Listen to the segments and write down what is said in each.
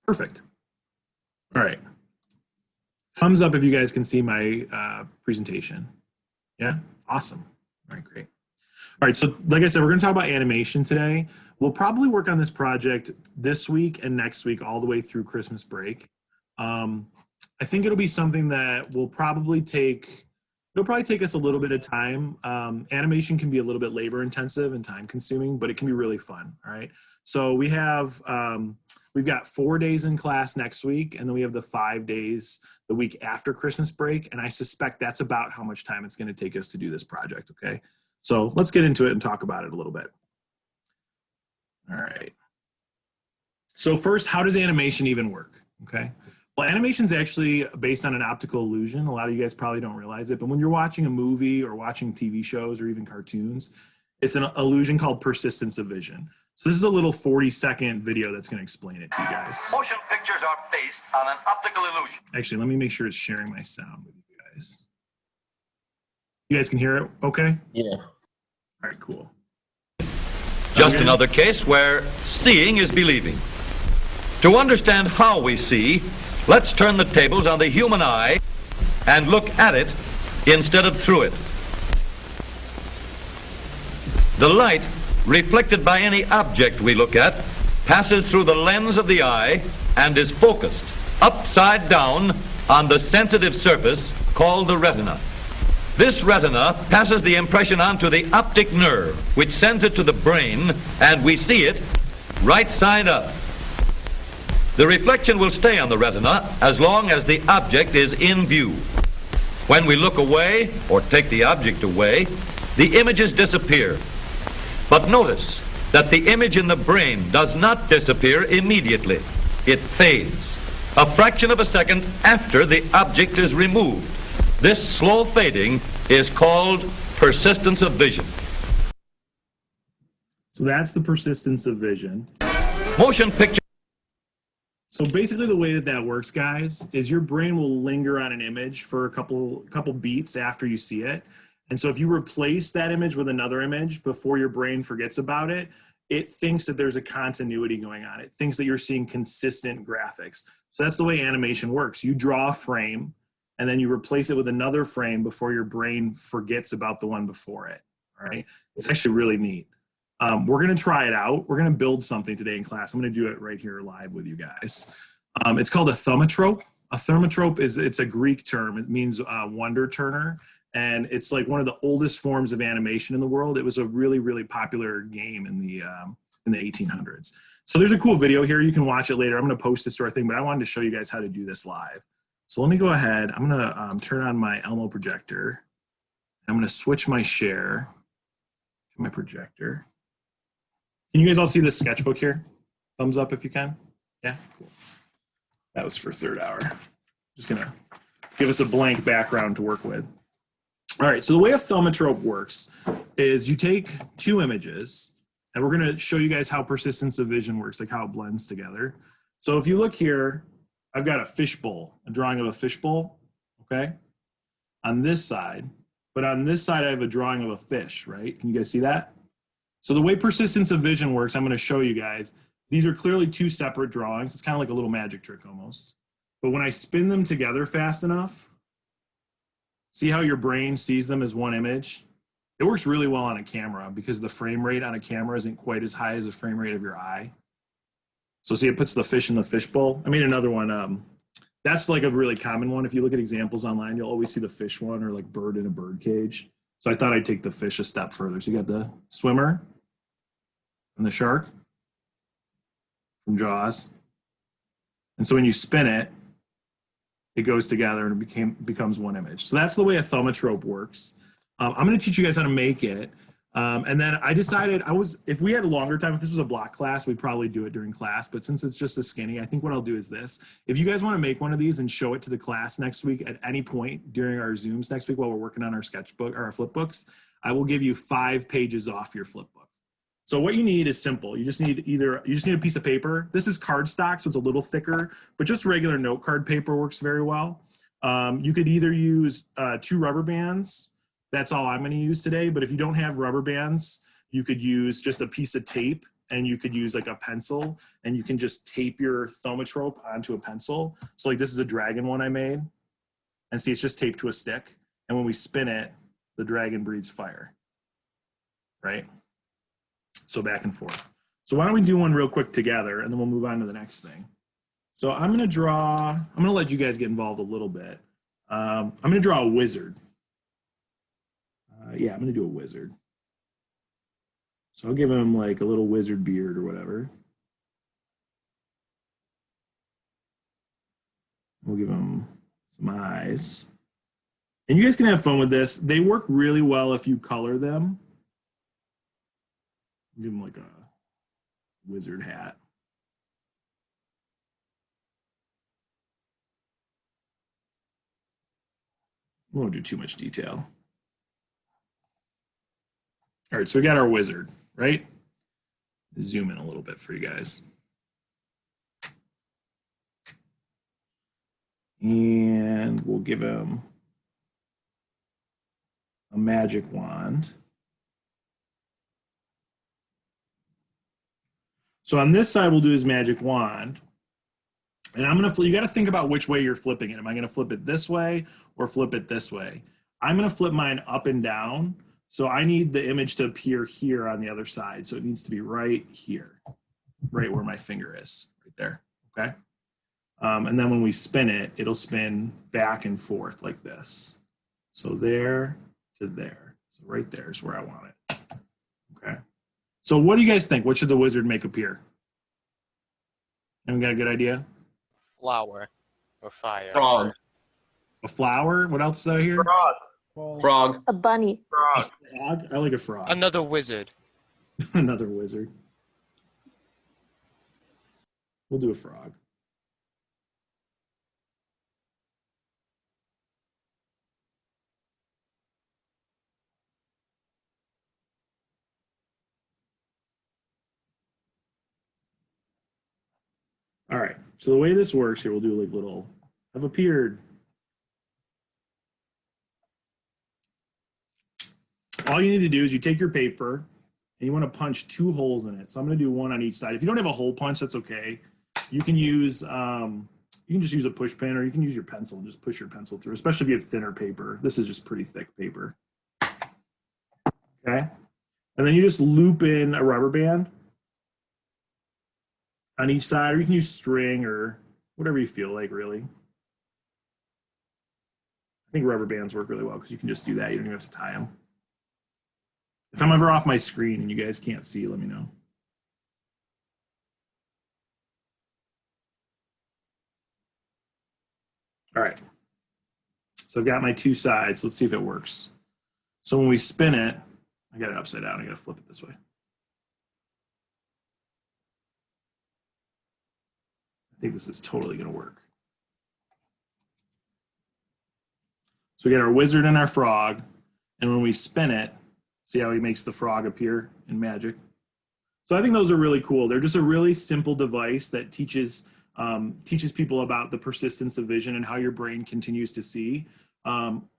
Perfect. All right. Thumbs up if you guys can see my presentation. Yeah, awesome. All right, great. All right, so like I said, we're going to talk about animation today. We'll probably work on this project this week and next week all the way through Christmas break. I think it'll be something that will probably take, it'll probably take us a little bit of time. Animation can be a little bit labor intensive and time consuming, but it can be really fun, all right? So we have, we've got 4 days in class next week, and then we have the 5 days the week after Christmas break, and I suspect that's about how much time it's going to take us to do this project, okay? So let's get into it and talk about it a little bit. All right. So first, how does animation even work, okay? Well, animation is actually based on an optical illusion. A lot of you guys probably don't realize it, but when you're watching a movie or watching TV shows or even cartoons, it's an illusion called persistence of vision. So this is a little 40-second video that's going to explain it to you guys. Motion pictures are based on an optical illusion. Actually, let me make sure it's sharing my sound with you guys. You guys can hear it okay? Yeah. All right, cool. Just another case where seeing is believing. To understand how we see, let's turn the tables on the human eye and look at it instead of through it. The light reflected by any object we look at passes through the lens of the eye and is focused upside down on the sensitive surface called the retina. This retina passes the impression on to the optic nerve, which sends it to the brain, and we see it right side up. The reflection will stay on the retina as long as the object is in view. When we look away or take the object away, the images disappear. But notice that the image in the brain does not disappear immediately. It fades a fraction of a second after the object is removed. This slow fading is called persistence of vision. So that's the persistence of vision. Motion picture. So basically the way that that works, guys, is your brain will linger on an image for a couple beats after you see it. And so if you replace that image with another image before your brain forgets about it, it thinks that there's a continuity going on. It thinks that you're seeing consistent graphics. So that's the way animation works. You draw a frame, and then you replace it with another frame before your brain forgets about the one before it, all right? It's actually really neat. We're gonna try it out. We're gonna build something today in class. I'm gonna do it right here live with you guys. It's called a thaumatrope. A thaumatrope it's a Greek term. It means wonder turner. And it's like one of the oldest forms of animation in the world. It was a really, really popular game in the 1800s. So there's a cool video here. You can watch it later. I'm gonna post this to our thing, but I wanted to show you guys how to do this live. So let me go ahead. I'm gonna turn on my Elmo projector. I'm gonna switch my share to my projector. Can you guys all see this sketchbook here? Thumbs up if you can. Yeah, cool. That was for third hour. Just gonna give us a blank background to work with. All right, so the way a thaumatrope works is you take two images, and we're gonna show you guys how persistence of vision works, like how it blends together. So if you look here, I've got a fishbowl, a drawing of a fishbowl, okay? On this side, but on this side I have a drawing of a fish, right? Can you guys see that? So the way persistence of vision works, I'm gonna show you guys. These are clearly two separate drawings. It's kind of like a little magic trick almost. But when I spin them together fast enough, see how your brain sees them as one image? It works really well on a camera because the frame rate on a camera isn't quite as high as the frame rate of your eye. So see, it puts the fish in the fishbowl. I made another one. That's like a really common one. If you look at examples online, you'll always see the fish one or like bird in a bird cage. So I thought I'd take the fish a step further. So you got the swimmer and the shark from Jaws. And so when you spin it, it goes together and it becomes one image. So that's the way a thaumatrope works. I'm going to teach you guys how to make it. And then I decided if we had a longer time, if this was a block class, we'd probably do it during class. But since it's just a skinny, I think what I'll do is this. If you guys want to make one of these and show it to the class next week at any point during our Zooms next week while we're working on our sketchbook or our flip books, I will give you 5 pages off your flip book. So what you need is simple. You just need a piece of paper. This is cardstock, so it's a little thicker, but just regular note card paper works very well. You could either use 2 rubber bands. That's all I'm going to use today. But if you don't have rubber bands, you could use just a piece of tape and you could use like a pencil, and you can just tape your thaumatrope onto a pencil. So like this is a dragon one I made, and see, it's just taped to a stick. And when we spin it, the dragon breathes fire, right? So back and forth. So why don't we do one real quick together, and then we'll move on to the next thing. So I'm going to let you guys get involved a little bit. I'm going to draw a wizard. Yeah, I'm going to do a wizard. So I'll give him like a little wizard beard or whatever. We'll give him some eyes. And you guys can have fun with this. They work really well if you color them. Give him like a wizard hat. We won't do too much detail. All right, so we got our wizard, right? Zoom in a little bit for you guys. And we'll give him a magic wand. So on this side, we'll do his magic wand. And I'm gonna, you gotta think about which way you're flipping it. Am I gonna flip it this way or flip it this way? I'm gonna flip mine up and down. So I need the image to appear here on the other side. So it needs to be right here, right where my finger is, right there, okay? And then when we spin it, it'll spin back and forth like this. So there to there. So right there is where I want it, okay? So what do you guys think? What should the wizard make appear? Anyone got a good idea? Flower or fire. Frog. A flower? What else is out here? Frog. Frog. A bunny. Frog. A frog? I like a frog. Another wizard. Another wizard. We'll do a frog. All right, so the way this works here, we'll do like little, have appeared. All you need to do is you take your paper and you want to punch 2 holes in it. So I'm going to do one on each side. If you don't have a hole punch, that's okay. You can use, you can just use a push pin, or you can use your pencil and just push your pencil through, especially if you have thinner paper. This is just pretty thick paper. Okay. And then you just loop in a rubber band on each side, or you can use string or whatever you feel like, really. I think rubber bands work really well because you can just do that. You don't even have to tie them. If I'm ever off my screen and you guys can't see, let me know. All right. So I've got my 2 sides. Let's see if it works. So when we spin it, I got it upside down. I got to flip it this way. I think this is totally going to work. So we got our wizard and our frog, and when we spin it, see how he makes the frog appear in magic? So I think those are really cool. They're just a really simple device that teaches people about the persistence of vision and how your brain continues to see.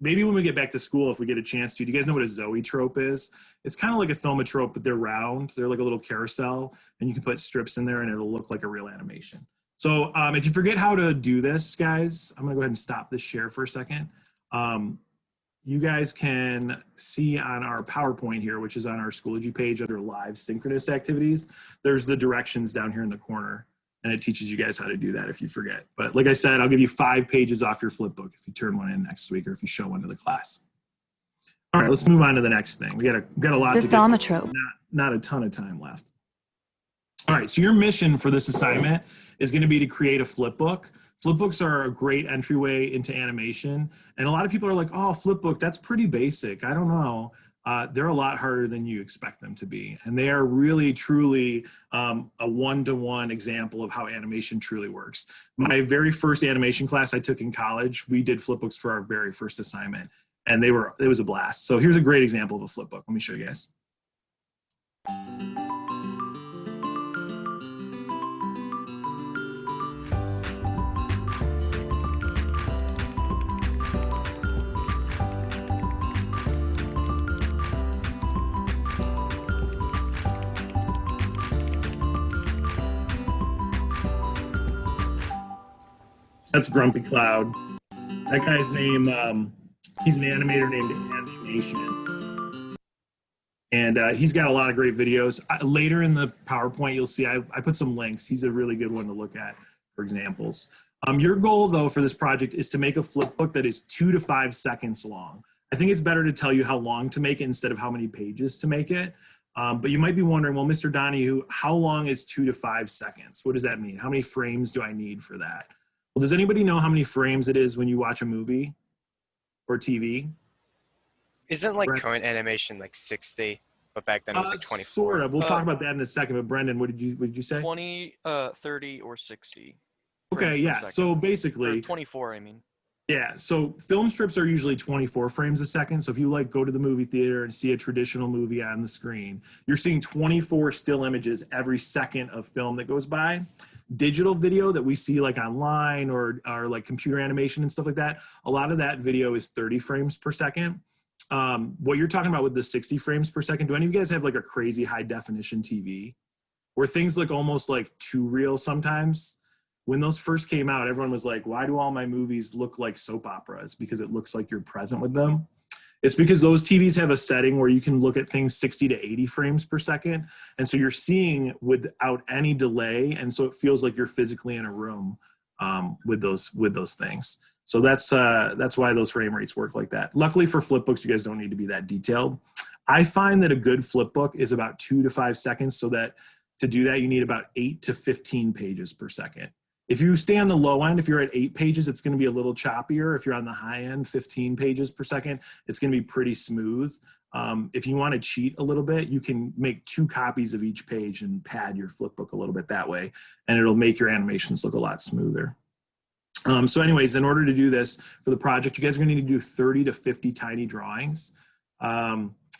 Maybe when we get back to school, if we get a chance to, do you guys know what a zoetrope is? It's kind of like a thaumatrope, but they're round. They're like a little carousel, and you can put strips in there and it'll look like a real animation. So if you forget how to do this, guys, I'm gonna go ahead and stop this share for a second. You guys can see on our PowerPoint here, which is on our Schoology page under live synchronous activities, there's the directions down here in the corner, and it teaches you guys how to do that if you forget. But like I said, I'll give you 5 pages off your flip book if you turn one in next week or if you show one to the class. All right, let's move on to the next thing. We got a lot to get through. Not a ton of time left. All right, so your mission for this assignment is going to be to create a flip book. Flip books are a great entryway into animation. And a lot of people are like, oh, flip book, that's pretty basic. I don't know. They're a lot harder than you expect them to be. And they are really, truly a one-to-one example of how animation truly works. My very first animation class I took in college, we did flip books for our very first assignment. And it was a blast. So here's a great example of a flip book. Let me show you guys. That's Grumpy Cloud. That guy's name, he's an animator named Animation. And he's got a lot of great videos. Later in the PowerPoint, you'll see I put some links. He's a really good one to look at for examples. Your goal, though, for this project is to make a flip book that is 2 to 5 seconds long. I think it's better to tell you how long to make it instead of how many pages to make it. But you might be wondering, well, Mr. Donoghue, how long is 2 to 5 seconds? What does that mean? How many frames do I need for that? Well, does anybody know how many frames it is when you watch a movie or TV? Isn't like Brent? current animation like 60, but back then it was like 24? Sort of. We'll talk about that in a second. But Brendan, what did you say? 20, 30, or 60. Okay, frames per yeah. second. So basically, Or 24, I mean. yeah. So film strips are usually 24 frames a second. So if you like go to the movie theater and see a traditional movie on the screen, you're seeing 24 still images every second of film that goes by. Digital video that we see like online or like computer animation and stuff like that, a lot of that video is 30 frames per second. What you're talking about with the 60 frames per second, do any of you guys have like a crazy high definition TV where things look almost like too real sometimes? When those first came out, everyone was like, why do all my movies look like soap operas? Because it looks like you're present with them. It's because those TVs have a setting where you can look at things 60 to 80 frames per second. And so you're seeing without any delay. And so it feels like you're physically in a room with those things. So that's why those frame rates work like that. Luckily for flip books, you guys don't need to be that detailed. I find that a good flip book is about 2 to 5 seconds. So that to do that, you need about 8 to 15 pages per second. If you stay on the low end, if you're at 8 pages, it's going to be a little choppier. If you're on the high end, 15 pages per second, it's going to be pretty smooth. If you want to cheat a little bit, you can make 2 copies of each page and pad your flip book a little bit that way, and it'll make your animations look a lot smoother. So anyways, in order to do this for the project, you guys are going to need to do 30 to 50 tiny drawings.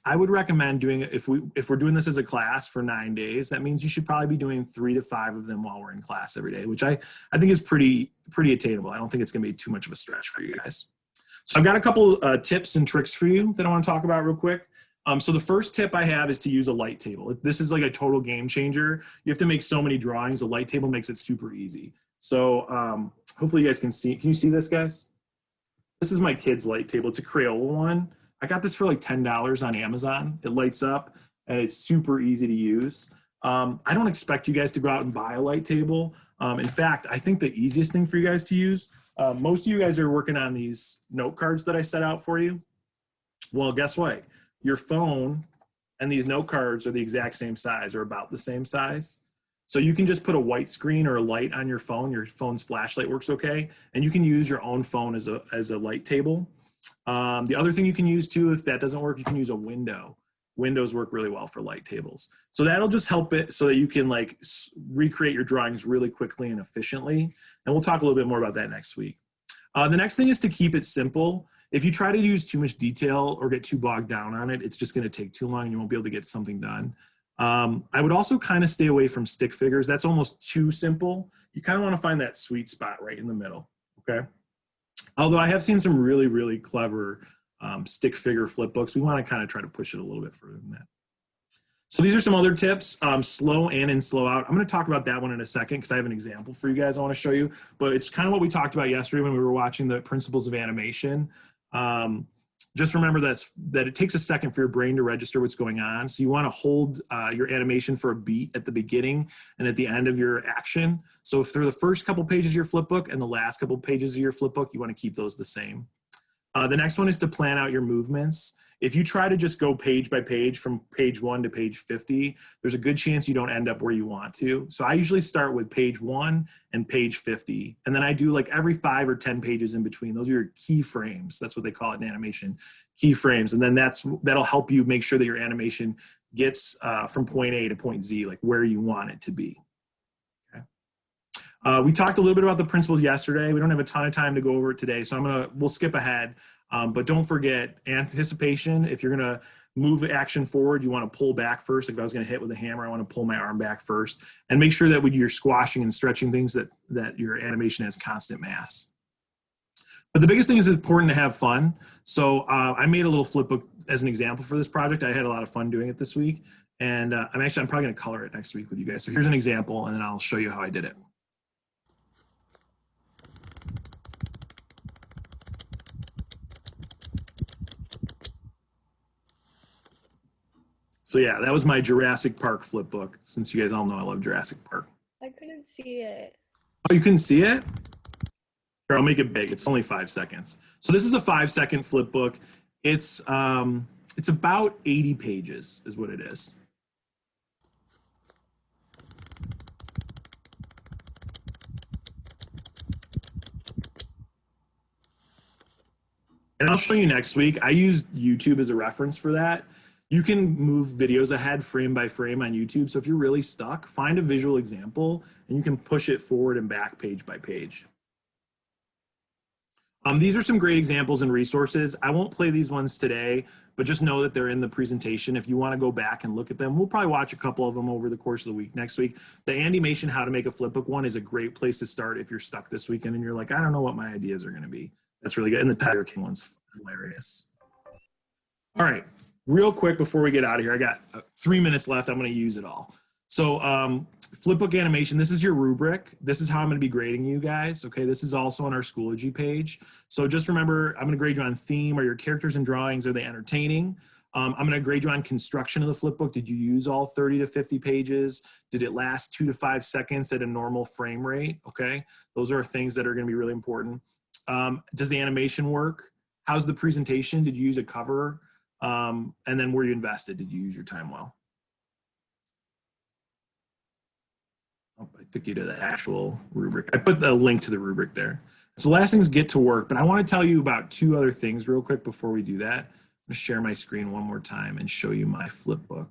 I would recommend doing it if we're doing this as a class for 9 days. That means you should probably be doing 3 to 5 of them while we're in class every day, which I think is pretty attainable. I don't think it's going to be too much of a stretch for you guys. So I've got a couple tips and tricks for you that I want to talk about real quick. So the first tip I have is to use a light table. This is like a total game changer. You have to make so many drawings. A light table makes it super easy. So hopefully you guys can see. Can you see this, guys? This is my kid's light table. It's a Crayola one. I got this for like $10 on Amazon. It lights up and it's super easy to use. I don't expect you guys to go out and buy a light table. In fact, I think the easiest thing for you guys to use, most of you guys are working on these note cards that I set out for you. Well, guess what? Your phone and these note cards are the exact same size or about the same size. So you can just put a white screen or a light on your phone. Your phone's flashlight works okay. And you can use your own phone as a light table. The other thing you can use too, if that doesn't work, you can use a window. Windows work really well for light tables. So that'll just help it so that you can like recreate your drawings really quickly and efficiently. And we'll talk a little bit more about that next week. The next thing is to keep it simple. If you try to use too much detail or get too bogged down on it, it's just going to take too long and you won't be able to get something done. I would also kind of stay away from stick figures. That's almost too simple. You kind of want to find that sweet spot right in the middle, okay? Although I have seen some really, really clever stick figure flip books. We want to kind of try to push it a little bit further than that. So these are some other tips, slow in and slow out. I'm going to talk about that one in a second because I have an example for you guys I want to show you. But it's kind of what we talked about yesterday when we were watching the principles of animation. Just remember that it takes a second for your brain to register what's going on. So you want to hold your animation for a beat at the beginning and at the end of your action. So if they're the first couple pages of your flip book and the last couple pages of your flip book, you want to keep those the same. The next one is to plan out your movements. If you try to just go page by page from page 1 to page 50, there's a good chance you don't end up where you want to. So I usually start with page 1 and page 50. And then I do like every 5 or 10 pages in between. Those are your key frames. That's what they call it in animation, key frames. And then that'll help you make sure that your animation gets from point A to point Z, like where you want it to be. We talked a little bit about the principles yesterday. We don't have a ton of time to go over it today, so we'll skip ahead. But don't forget anticipation. If you're gonna move action forward, you want to pull back first. If I was gonna hit with a hammer, I want to pull my arm back first, and make sure that when you're squashing and stretching things, that your animation has constant mass. But the biggest thing is it's important to have fun. So I made a little flip book as an example for this project. I had a lot of fun doing it this week, and I'm probably gonna color it next week with you guys. So here's an example, and then I'll show you how I did it. So yeah, that was my Jurassic Park flip book, since you guys all know I love Jurassic Park. I couldn't see it. Oh, you couldn't see it? Here, I'll make it big. It's only 5 seconds. So this is a 5-second flip book. It's about 80 pages is what it is. And I'll show you next week. I use YouTube as a reference for that. You can move videos ahead frame by frame on YouTube. So if you're really stuck, find a visual example and you can push it forward and back page by page. These are some great examples and resources. I won't play these ones today, but just know that they're in the presentation. If you want to go back and look at them, we'll probably watch a couple of them over the course of the week next week. The Animation How to Make a Flipbook one is a great place to start if you're stuck this weekend and you're like, I don't know what my ideas are going to be. That's really good. And the Tiger King one's hilarious. All right, real quick before we get out of here, I got 3 minutes left. I'm going to use it all. So Flipbook animation, this is your rubric. This is how I'm going to be grading you guys. Okay, this is also on our Schoology page. So just remember, I'm going to grade you on theme. Are your characters and drawings, are they entertaining? I'm going to grade you on construction of the flipbook. Did you use all 30 to 50 pages? Did it last 2 to 5 seconds at a normal frame rate? Okay, those are things that are going to be really important. Does the animation work? How's the presentation? Did you use a cover? And then were you invested? Did you use your time well? Oh, I took you to the actual rubric. I put the link to the rubric there. So last thing is get to work, but I want to tell you about 2 other things real quick before we do that. I'm going to share my screen one more time and show you my flipbook.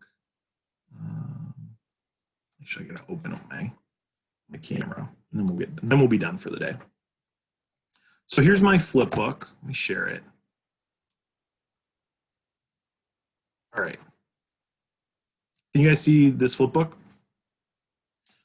Actually, I got to open up my camera, and then we'll be done for the day. So here's my flipbook. Let me share it. All right. Can you guys see this flipbook?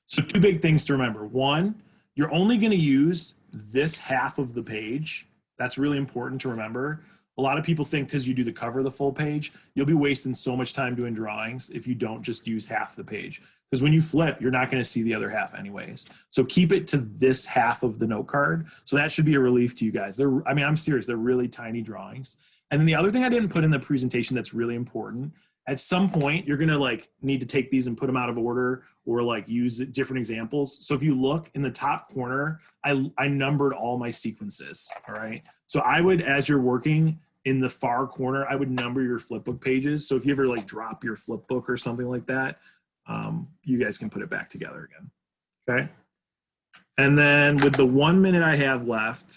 So 2 big things to remember. 1, you're only going to use this half of the page. That's really important to remember. A lot of people think because you do the cover of the full page, you'll be wasting so much time doing drawings if you don't just use half the page. Because when you flip, you're not going to see the other half anyways. So keep it to this half of the note card. So that should be a relief to you guys. I mean, I'm serious. They're really tiny drawings. And then the other thing I didn't put in the presentation that's really important, at some point, you're going to need to take these and put them out of order or use different examples. So if you look in the top corner, I numbered all my sequences. All right. So I would, as you're working in the far corner, I would number your flipbook pages. So if you ever drop your flipbook or something like that, you guys can put it back together again. Okay. And then with the 1 minute I have left,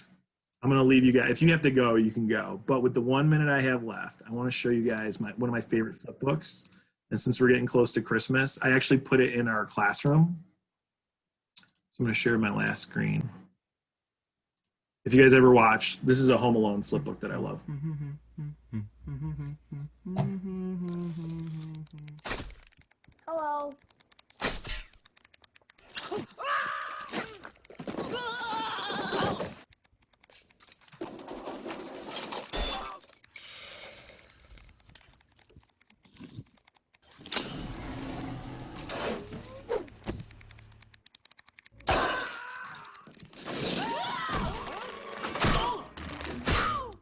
I'm going to leave you guys. If you have to go, you can go. But with the 1 minute I have left, I want to show you guys one of my favorite flipbooks. And since we're getting close to Christmas, I actually put it in our classroom. So I'm going to share my last screen. If you guys ever watch, this is a Home Alone flipbook that I love. Hello.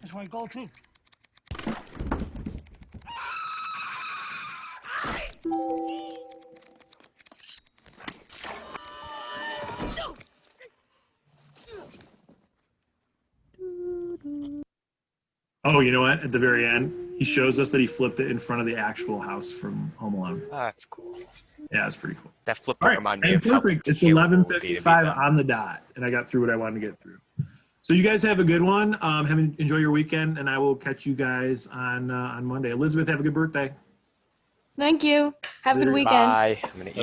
That's my goal too. Oh, you know what? At the very end, he shows us that he flipped it in front of the actual house from Home Alone. Oh, that's cool. Yeah, it's pretty cool. That flip All right, reminded me and of how perfect. It's terrible it would be to be 11:55 them. on the dot, and I got through what I wanted to get through. So you guys have a good one. Enjoy your weekend, and I will catch you guys on Monday. Elizabeth, have a good birthday. Thank you. Have a good Later. weekend. Bye. I'm gonna eat.